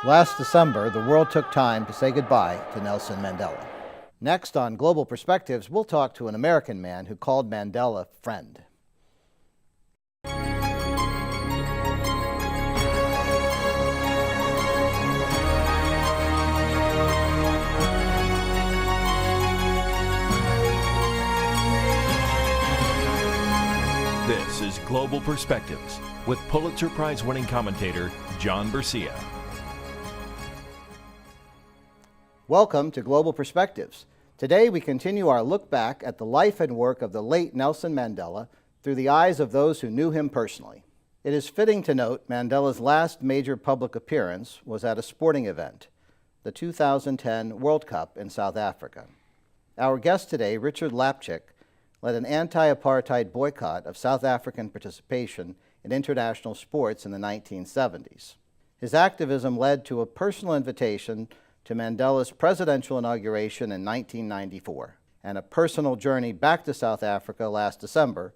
Last December, the world took time to say goodbye to Nelson Mandela. Next on Global Perspectives, we'll talk to an American man who called Mandela friend. This is Global Perspectives with Pulitzer Prize-winning commentator John Bercia. Welcome to Global Perspectives. Today we continue our look back at the life and work of the late Nelson Mandela through the eyes of those who knew him personally. It is fitting to note Mandela's last major public appearance was at a sporting event, the 2010 World Cup in South Africa. Our guest today, Richard Lapchick, led an anti-apartheid boycott of South African participation in international sports in the 1970s. His activism led to a personal invitation to Mandela's presidential inauguration in 1994 and a personal journey back to South Africa last December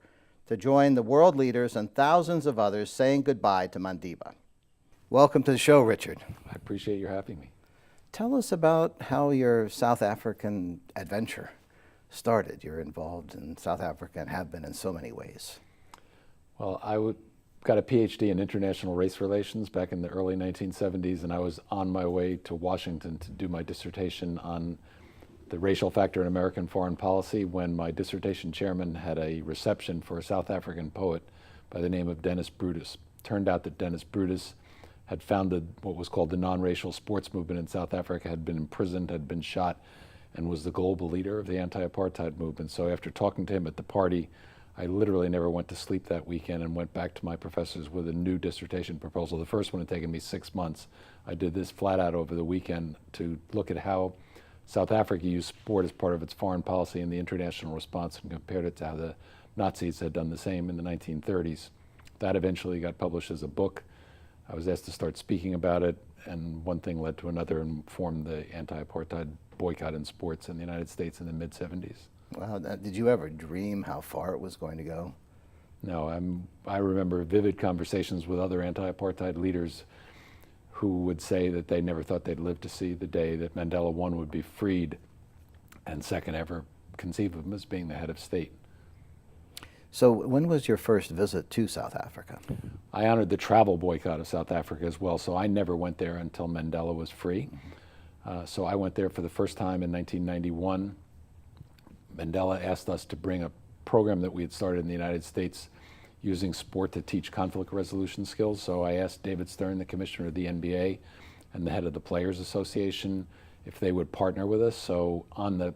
to join the world leaders and thousands of others saying goodbye to Madiba. Welcome to the show, Richard. I appreciate your having me. Tell us about how your South African adventure started. You're involved in South Africa and have been in so many ways. Well, got a PhD in international race relations back in the early 1970s, and I was on my way to Washington to do my dissertation on the racial factor in American foreign policy when my dissertation chairman had a reception for a South African poet by the name of Dennis Brutus. Turned out that Dennis Brutus had founded what was called the non-racial sports movement in South Africa, had been imprisoned, had been shot, and was the global leader of the anti-apartheid movement. So after talking to him at the party, I literally never went to sleep that weekend and went back to my professors with a new dissertation proposal. The first one had taken me 6 months. I did this flat out over the weekend to look at how South Africa used sport as part of its foreign policy in the international response and compared it to how the Nazis had done the same in the 1930s. That eventually got published as a book. I was asked to start speaking about it, and one thing led to another and formed the anti-apartheid boycott in sports in the United States in the mid-70s. Wow, did you ever dream how far it was going to go? No, I remember vivid conversations with other anti-apartheid leaders who would say that they never thought they'd live to see the day that Mandela, one, would be freed, and second, ever conceive of him as being the head of state. So when was your first visit to South Africa? I honored the travel boycott of South Africa as well, so I never went there until Mandela was free. So I went there for the first time in 1991. Mandela asked us to bring a program that we had started in the United States using sport to teach conflict resolution skills. So I asked David Stern, the commissioner of the NBA, and the head of the Players Association, if they would partner with us. So on the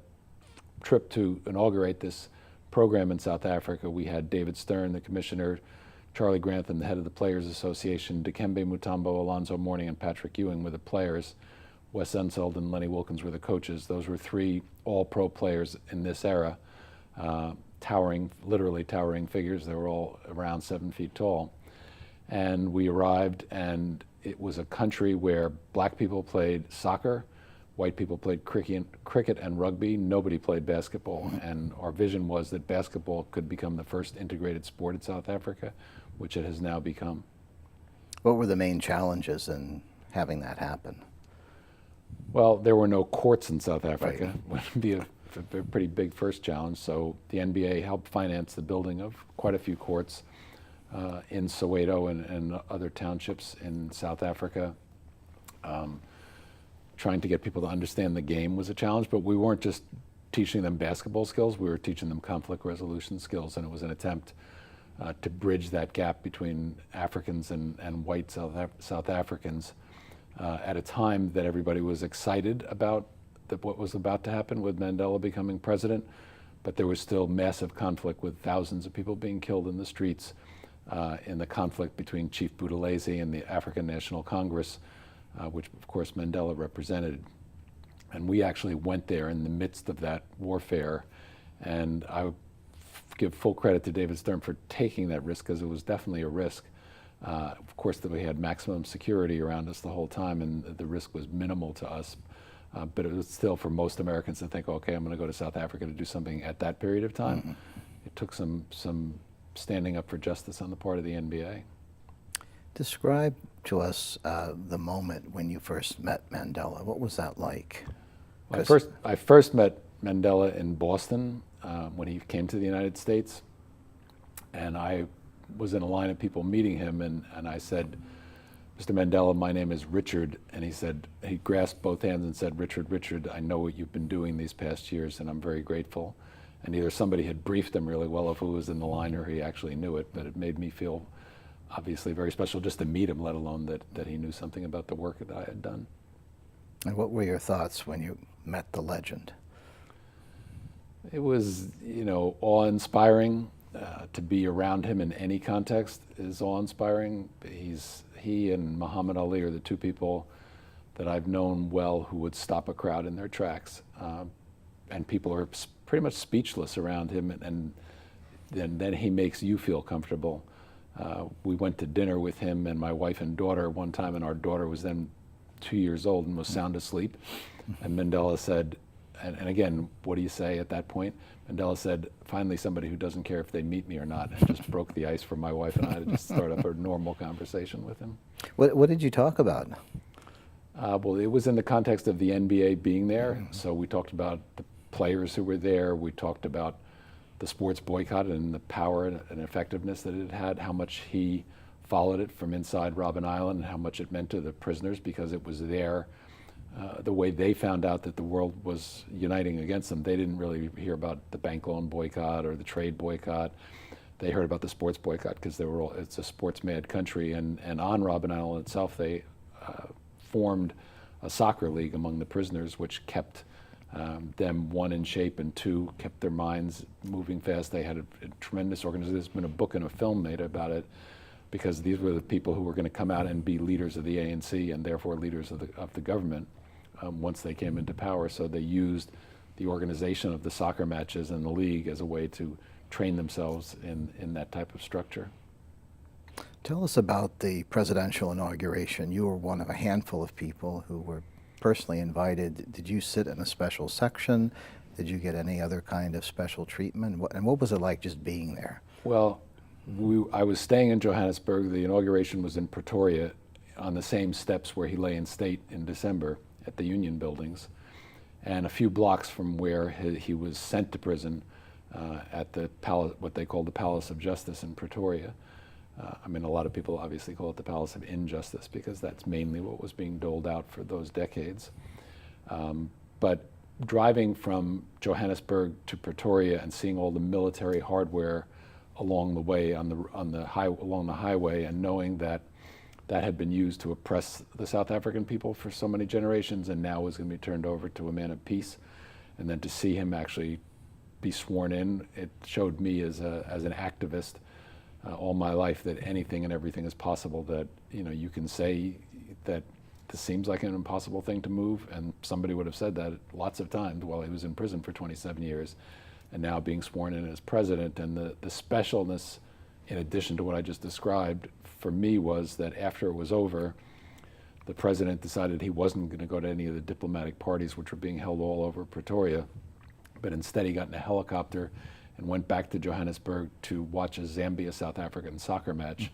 trip to inaugurate this program in South Africa, we had David Stern, the commissioner, Charlie Grantham, the head of the Players Association, Dikembe Mutombo, Alonzo Mourning, and Patrick Ewing were the players. Wes Unseld and Lenny Wilkins were the coaches. Those were three all-pro players in this era, literally towering figures. They were all around 7 feet tall. And we arrived, and it was a country where black people played soccer, white people played cricket and rugby. Nobody played basketball. And our vision was that basketball could become the first integrated sport in South Africa, which it has now become. What were the main challenges in having that happen? Well, there were no courts in South Africa. Right. Would be a pretty big first challenge. So the NBA helped finance the building of quite a few courts in Soweto and other townships in South Africa. Trying to get people to understand the game was a challenge, but we weren't just teaching them basketball skills, we were teaching them conflict resolution skills, and it was an attempt to bridge that gap between Africans and white South Africans at a time that everybody was excited about what was about to happen with Mandela becoming president, but there was still massive conflict with thousands of people being killed in the streets in the conflict between Chief Buthelezi and the African National Congress, which of course Mandela represented. And we actually went there in the midst of that warfare, and I would give full credit to David Stern for taking that risk, because it was definitely a risk. Of course, that we had maximum security around us the whole time, and the risk was minimal to us. But it was still, for most Americans to think, okay, I'm going to go to South Africa to do something at that period of time. Mm-hmm. It took some standing up for justice on the part of the NBA. Describe to us the moment when you first met Mandela. What was that like? I first met Mandela in Boston when he came to the United States, and I was in a line of people meeting him, and I said, "Mr. Mandela, my name is Richard," and he grasped both hands and said, Richard, I know what you've been doing these past years, and I'm very grateful." And either somebody had briefed him really well of who was in the line, or he actually knew it, but it made me feel obviously very special just to meet him, let alone that he knew something about the work that I had done. And what were your thoughts when you met the legend? It was, awe-inspiring. To be around him in any context is awe-inspiring. He and Muhammad Ali are the two people that I've known well who would stop a crowd in their tracks. And people are pretty much speechless around him, and then he makes you feel comfortable. We went to dinner with him and my wife and daughter one time, and our daughter was then 2 years old and was sound asleep. And Mandela said, and again, what do you say at that point? Mandela said, "Finally somebody who doesn't care if they meet me or not," and just broke the ice for my wife and I to just start up a normal conversation with him. What did you talk about? Well, it was in the context of the NBA being there, so we talked about the players who were there. We talked about the sports boycott and the power and effectiveness that it had, how much he followed it from inside Robben Island, and how much it meant to the prisoners, because it was there. The way they found out that the world was uniting against them, they didn't really hear about the bank loan boycott or the trade boycott. They heard about the sports boycott because it's a sports-mad country. And on Robben Island itself, they formed a soccer league among the prisoners, which kept them, one, in shape, and two, kept their minds moving fast. They had a tremendous organization. There's been a book and a film made about it, because these were the people who were going to come out and be leaders of the ANC and therefore leaders of the government once they came into power. So they used the organization of the soccer matches and the league as a way to train themselves in that type of structure. Tell us about the presidential inauguration. You were one of a handful of people who were personally invited. Did you sit in a special section? Did you get any other kind of special treatment? And what was it like just being there? Well, I was staying in Johannesburg. The inauguration was in Pretoria, on the same steps where he lay in state in December at the Union buildings, and a few blocks from where he was sent to prison at the palace, what they called the Palace of Justice in Pretoria. I mean, a lot of people obviously call it the Palace of Injustice, because that's mainly what was being doled out for those decades. But driving from Johannesburg to Pretoria and seeing all the military hardware along the way along the highway, and knowing that had been used to oppress the South African people for so many generations, and now was going to be turned over to a man of peace, and then to see him actually be sworn in, it showed me as an activist all my life that anything and everything is possible. That you can say that this seems like an impossible thing to move, and somebody would have said that lots of times while he was in prison for 27 years. And now being sworn in as president, and the specialness, in addition to what I just described, for me was that after it was over, the president decided he wasn't going to go to any of the diplomatic parties which were being held all over Pretoria, but instead he got in a helicopter and went back to Johannesburg to watch a Zambia-South African soccer match.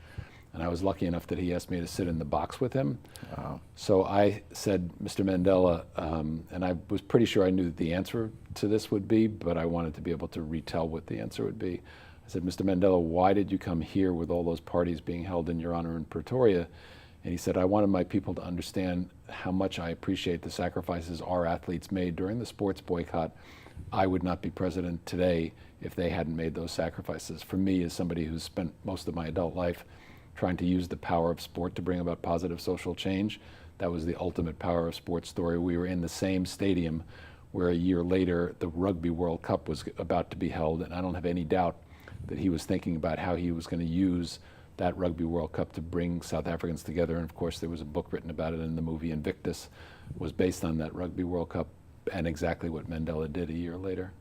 And I was lucky enough that he asked me to sit in the box with him. Wow. So I said, "Mr. Mandela," and I was pretty sure I knew what the answer to this would be, but I wanted to be able to retell what the answer would be. I said, "Mr. Mandela, why did you come here with all those parties being held in your honor in Pretoria?" And he said, "I wanted my people to understand how much I appreciate the sacrifices our athletes made during the sports boycott. I would not be president today if they hadn't made those sacrifices." For me, as somebody who's spent most of my adult life trying to use the power of sport to bring about positive social change, that was the ultimate power of sports story. We were in the same stadium where a year later the Rugby World Cup was about to be held, and I don't have any doubt that he was thinking about how he was going to use that Rugby World Cup to bring South Africans together. And of course there was a book written about it, and the movie Invictus was based on that Rugby World Cup and exactly what Mandela did a year later.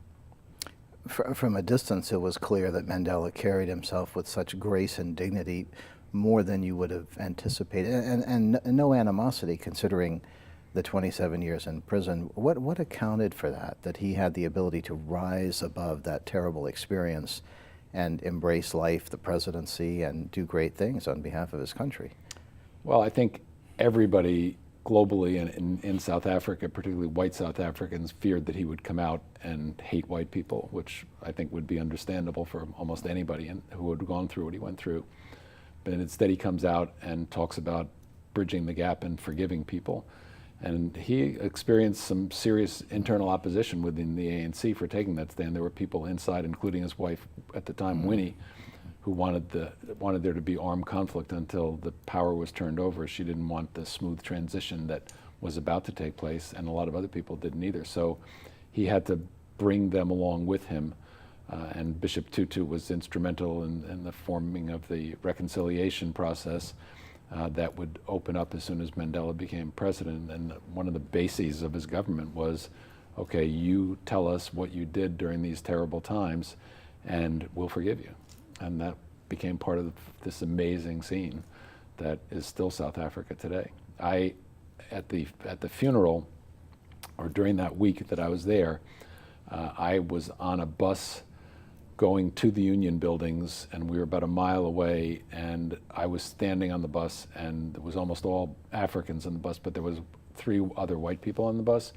From a distance, it was clear that Mandela carried himself with such grace and dignity, more than you would have anticipated, and no animosity, considering the 27 years in prison. What accounted for that he had the ability to rise above that terrible experience and embrace life, the presidency, and do great things on behalf of his country? Well, I think everybody globally and in South Africa, particularly white South Africans, feared that he would come out and hate white people, which I think would be understandable for almost anybody who had gone through what he went through. But instead he comes out and talks about bridging the gap and forgiving people. And he experienced some serious internal opposition within the ANC for taking that stand. There were people inside, including his wife at the time, Winnie, who wanted there to be armed conflict until the power was turned over. She didn't want the smooth transition that was about to take place, and a lot of other people didn't either. So he had to bring them along with him. And Bishop Tutu was instrumental in the forming of the reconciliation process that would open up as soon as Mandela became president. And one of the bases of his government was, okay, you tell us what you did during these terrible times, and we'll forgive you. And that became part of this amazing scene that is still South Africa today. At the funeral, or during that week that I was there, I was on a bus going to the Union buildings, and we were about a mile away, and I was standing on the bus, and it was almost all Africans on the bus, but there was 3 other white people on the bus.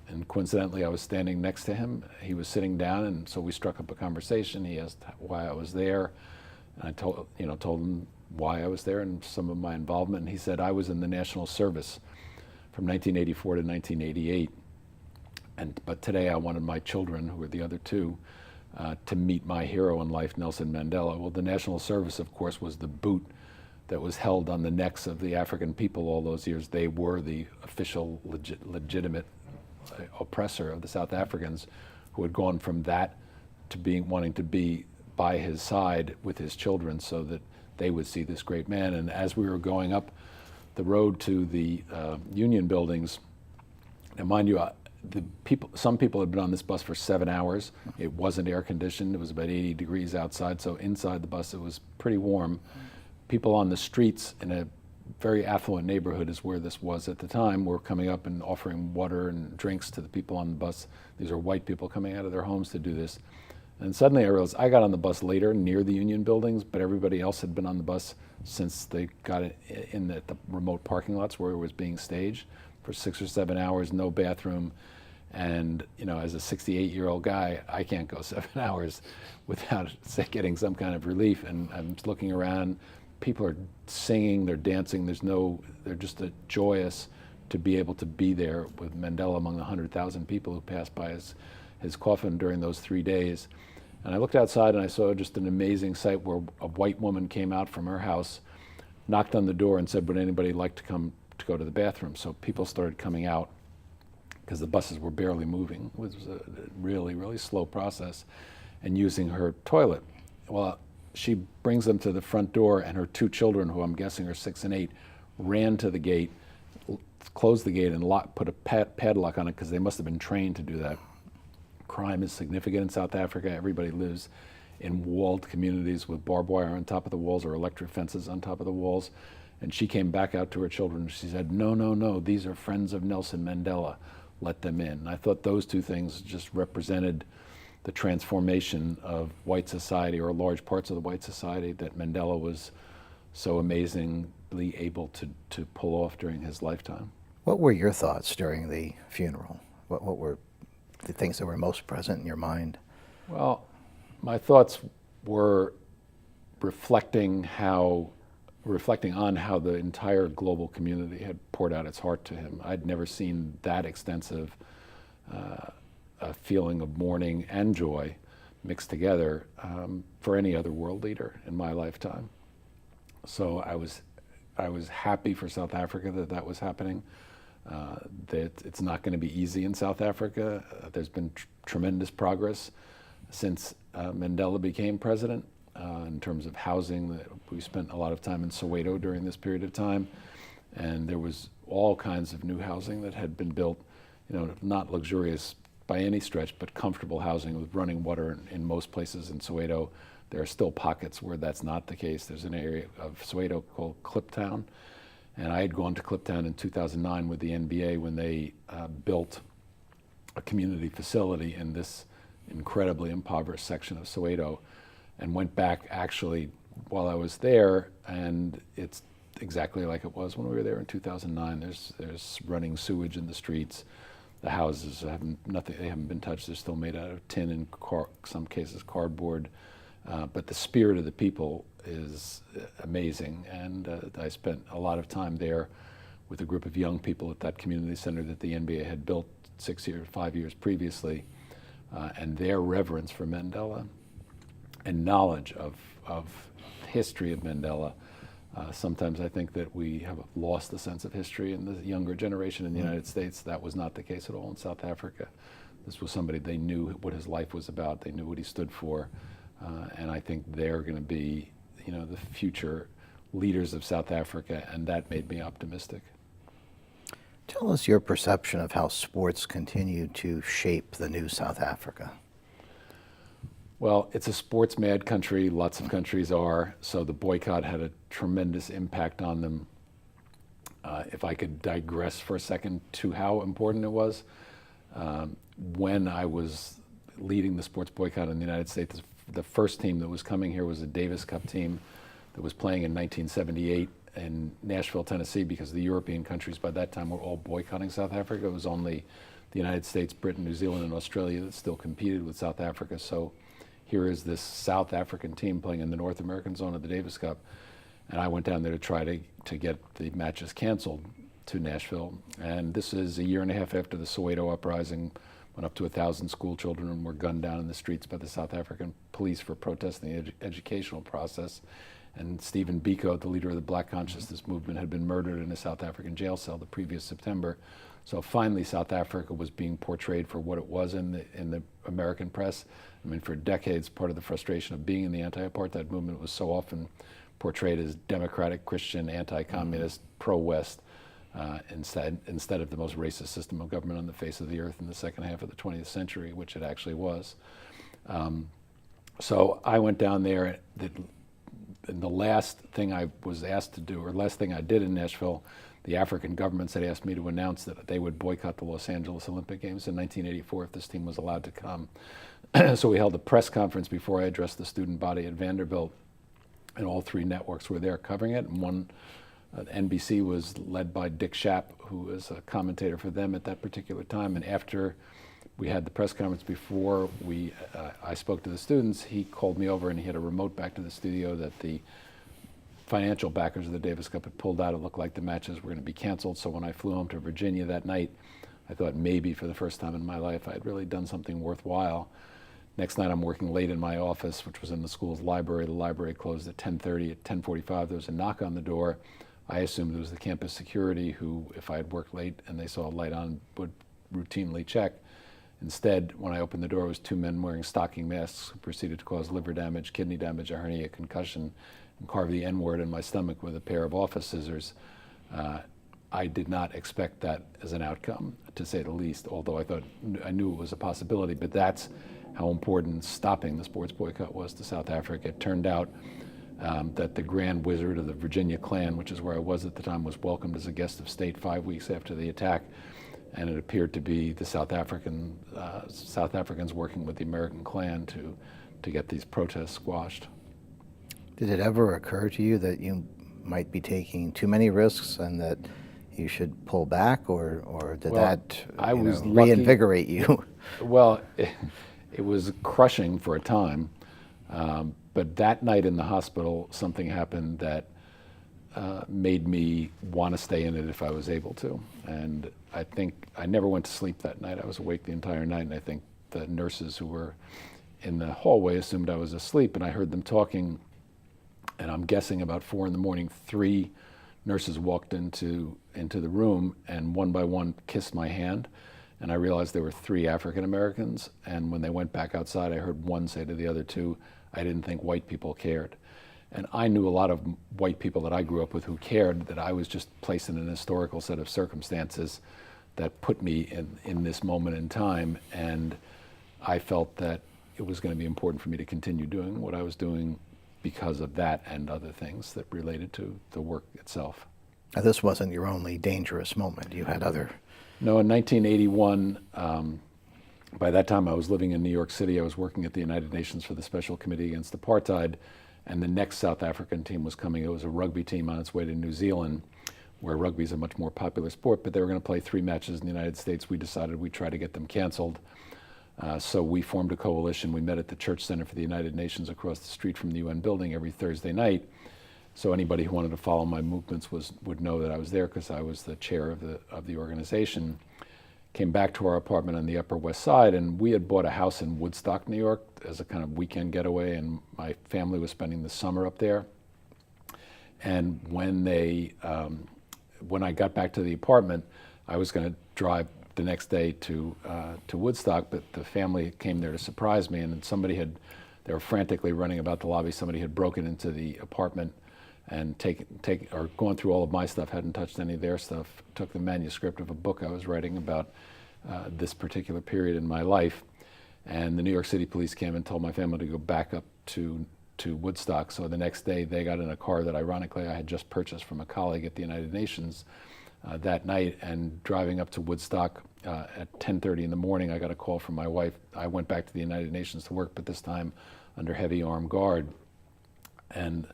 And coincidentally, I was standing next to him. He was sitting down, and so we struck up a conversation. He asked why I was there, and I told him why I was there and some of my involvement. And he said, I was in the National Service from 1984 to 1988, but today I wanted my children, who were the other 2, to meet my hero in life, Nelson Mandela. Well, the National Service, of course, was the boot that was held on the necks of the African people all those years. They were the official, legitimate oppressor of the South Africans, who had gone from that to wanting to be by his side with his children so that they would see this great man. And as we were going up the road to the Union buildings, now mind you, some people had been on this bus for 7 hours. It wasn't air conditioned. It was about 80 degrees outside, so inside the bus it was pretty warm. People on the streets in a very affluent neighborhood is where this was at the time, were coming up and offering water and drinks to the people on the bus. These are white people coming out of their homes to do this. And suddenly I realized I got on the bus later near the Union buildings, but everybody else had been on the bus since they got it in the remote parking lots where it was being staged for 6 or 7 hours, no bathroom. And as a 68-year-old guy, I can't go 7 hours without getting some kind of relief. And I'm just looking around. People are singing, they're dancing. They're just joyous to be able to be there with Mandela among the 100,000 people who passed by his coffin during those 3 days. And I looked outside and I saw just an amazing sight where a white woman came out from her house, knocked on the door and said, would anybody like to come to go to the bathroom? So people started coming out because the buses were barely moving. It was a really, really slow process, and using her toilet. Well, she brings them to the front door, and her 2 children, who I'm guessing are 6 and 8, ran to the gate, closed the gate, and put a padlock on it because they must have been trained to do that. Crime is significant in South Africa. Everybody lives in walled communities with barbed wire on top of the walls or electric fences on top of the walls. And she came back out to her children and she said, no, no, no, these are friends of Nelson Mandela. Let them in. And I thought those 2 things just represented the transformation of white society, or large parts of the white society, that Mandela was so amazingly able to pull off during his lifetime. What were your thoughts during the funeral? What were the things that were most present in your mind? Well, my thoughts were reflecting on how the entire global community had poured out its heart to him. I'd never seen that extensive a feeling of mourning and joy mixed together for any other world leader in my lifetime. So I was happy for South Africa that was happening. That it's not going to be easy in South Africa. There's been tremendous progress since Mandela became president in terms of housing. We spent a lot of time in Soweto during this period of time, and there was all kinds of new housing that had been built, not luxurious by any stretch, but comfortable housing with running water in most places in Soweto. There are still pockets where that's not the case. There's an area of Soweto called Kliptown, and I had gone to Kliptown in 2009 with the NBA when they built a community facility in this incredibly impoverished section of Soweto, and went back actually while I was there, and exactly like it was when we were there in 2009. There's running sewage in the streets. The houses they haven't been touched. They're still made out of tin and some cases cardboard. But the spirit of the people is amazing. And I spent a lot of time there with a group of young people at that community center that the NBA had built 5 years previously. And their reverence for Mandela and knowledge of history of Mandela. Sometimes I think that we have lost the sense of history in the younger generation in the United States. That was not the case at all in South Africa. This was somebody, they knew what his life was about, they knew what he stood for, and I think they're going to be, the future leaders of South Africa, and that made me optimistic. Tell us your perception of how sports continue to shape the new South Africa. Well, it's a sports-mad country. Lots of countries are. So the boycott had a tremendous impact on them. If I could digress for a second to how important it was, when I was leading the sports boycott in the United States, the first team that was coming here was a Davis Cup team that was playing in 1978 in Nashville, Tennessee, because the European countries by that time were all boycotting South Africa. It was only the United States, Britain, New Zealand, and Australia that still competed with South Africa. So here is this South African team playing in the North American zone of the Davis Cup, and I went down there to try to get the matches canceled to Nashville. And this is a year and a half after the Soweto uprising, when up to 1,000 school children were gunned down in the streets by the South African police for protesting the educational process. And Stephen Biko, the leader of the Black Consciousness Movement, had been murdered in a South African jail cell the previous September. So finally, South Africa was being portrayed for what it was in the American press. I mean, for decades, part of the frustration of being in the anti-apartheid movement was so often portrayed as democratic, Christian, anti-communist, pro-West, instead of the most racist system of government on the face of the earth in the second half of the 20th century, which it actually was. So I went down there, and the last thing I was asked to do, or last thing I did in Nashville, the African governments had asked me to announce that they would boycott the Los Angeles Olympic Games in 1984 if this team was allowed to come. So we held a press conference before I addressed the student body at Vanderbilt, and all three networks were there covering it. And NBC was led by Dick Schaap, who was a commentator for them at that particular time. And after we had the press conference, before I spoke to the students, he called me over and he had a remote back to the studio that the financial backers of the Davis Cup had pulled out. It looked like the matches were going to be canceled. So when I flew home to Virginia that night, I thought maybe for the first time in my life I had really done something worthwhile. Next night I'm working late in my office, which was in the school's library. The library closed at 10:30. At 10:45 there was a knock on the door. I assumed it was the campus security who, if I had worked late and they saw a light on, would routinely check. Instead, when I opened the door, it was two men wearing stocking masks who proceeded to cause liver damage, kidney damage, a hernia, concussion, and carve the N-word in my stomach with a pair of office scissors. I did not expect that as an outcome, to say the least, although I knew it was a possibility, but that's how important stopping the sports boycott was to South Africa. It turned out that the Grand Wizard of the Virginia Klan, which is where I was at the time, was welcomed as a guest of state 5 weeks after the attack, and it appeared to be the South Africans working with the American Klan to get these protests squashed. Did it ever occur to you that you might be taking too many risks and that you should pull back, or did that reinvigorate you? Well, it was crushing for a time, but that night in the hospital, something happened that made me want to stay in it if I was able to. And I think I never went to sleep that night. I was awake the entire night, and I think the nurses who were in the hallway assumed I was asleep, and I heard them talking, and I'm guessing about 4 a.m, 3 nurses walked into the room and one by one kissed my hand, and I realized there were 3 African Americans, and when they went back outside, I heard one say to the other 2, I didn't think white people cared. And I knew a lot of white people that I grew up with who cared, that I was just placed in an historical set of circumstances that put me in this moment in time, and I felt that it was going to be important for me to continue doing what I was doing because of that and other things that related to the work itself. Now, this wasn't your only dangerous moment. You had other... No, in 1981, by that time I was living in New York City. I was working at the United Nations for the Special Committee Against Apartheid, And the next South African team was coming. It was a rugby team on its way to New Zealand, where rugby is a much more popular sport, but they were going to play 3 matches in the United States. We decided we'd try to get them canceled. So we formed a coalition. We met at the Church Center for the United Nations across the street from the UN building every Thursday night. So anybody who wanted to follow my movements would know that I was there, because I was the chair of the organization. Came back to our apartment on the Upper West Side, and we had bought a house in Woodstock, New York, as a kind of weekend getaway, and my family was spending the summer up there. And when I got back to the apartment, I was going to drive the next day to Woodstock, but the family came there to surprise me, and they were frantically running about the lobby. Somebody had broken into the apartment and gone through all of my stuff, hadn't touched any of their stuff, took the manuscript of a book I was writing about this particular period in my life. And the New York City police came and told my family to go back up to Woodstock. So the next day they got in a car that ironically I had just purchased from a colleague at the United Nations that night, and driving up to Woodstock at 10:30 in the morning, I got a call from my wife. I went back to the United Nations to work, but this time under heavy armed guard. And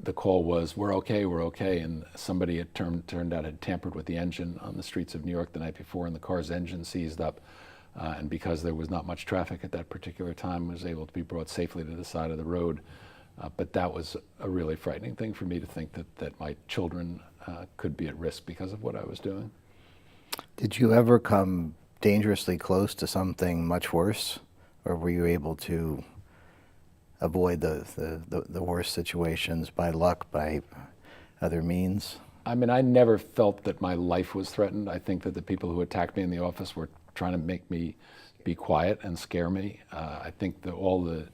the call was, we're okay, and somebody had turned out had tampered with the engine on the streets of New York the night before, and the car's engine seized up. And because there was not much traffic at that particular time, was able to be brought safely to the side of the road. But that was a really frightening thing for me, to think that my children could be at risk because of what I was doing. Did you ever come dangerously close to something much worse, or were you able to avoid the worst situations by luck, by other means? I mean, I never felt that my life was threatened. I think that the people who attacked me in the office were trying to make me be quiet and scare me. I think that all the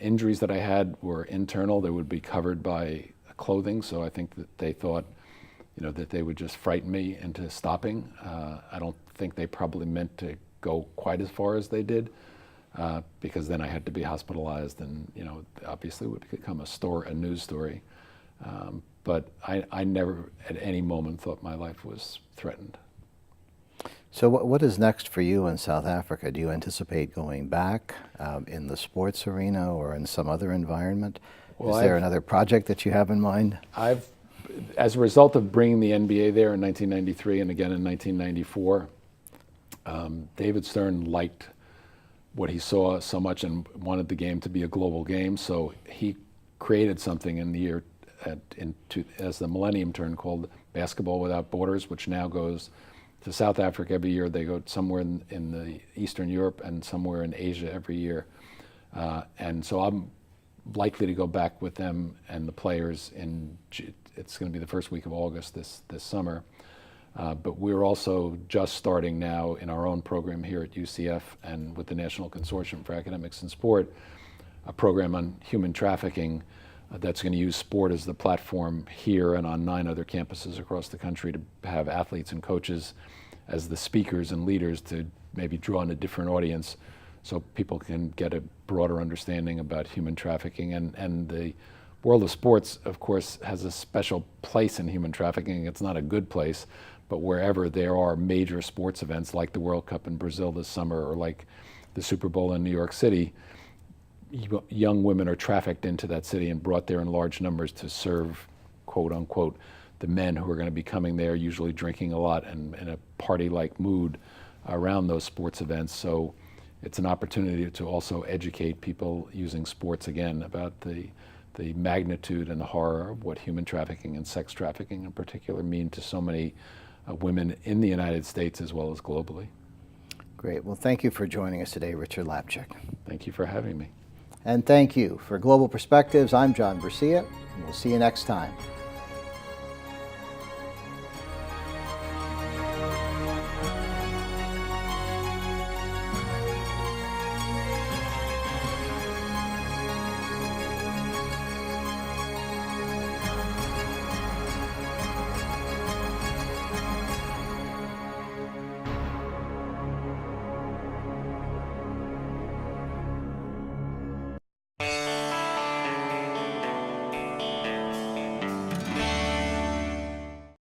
injuries that I had were internal. They would be covered by clothing, so I think that they thought, that they would just frighten me into stopping. I don't think they probably meant to go quite as far as they did, because then I had to be hospitalized, and obviously it would become a news story. But I never at any moment thought my life was threatened. So what is next for you in South Africa? Do you anticipate going back in the sports arena or in some other environment? Well, is there another project that you have in mind? As a result of bringing the NBA there in 1993 and again in 1994, David Stern liked what he saw so much and wanted the game to be a global game. So he created something in the year as the millennium turned, called Basketball Without Borders, which now goes to South Africa every year. They go somewhere in the Eastern Europe and somewhere in Asia every year. And so I'm likely to go back with them and the players it's going to be the first week of August this summer. But we're also just starting now in our own program here at UCF and with the National Consortium for Academics and Sport, a program on human trafficking that's going to use sport as the platform here and on 9 other campuses across the country, to have athletes and coaches as the speakers and leaders, to maybe draw in a different audience so people can get a broader understanding about human trafficking. And the world of sports, of course, has a special place in human trafficking. It's not a good place, but wherever there are major sports events like the World Cup in Brazil this summer, or like the Super Bowl in New York City, young women are trafficked into that city and brought there in large numbers to serve, quote unquote, the men who are going to be coming there, usually drinking a lot and in a party-like mood around those sports events. So it's an opportunity to also educate people using sports again about the magnitude and the horror of what human trafficking and sex trafficking in particular mean to so many women in the United States as well as globally. Great. Well, thank you for joining us today, Richard Lapchick. Thank you for having me. And thank you. For Global Perspectives, I'm John Bercia, and we'll see you next time.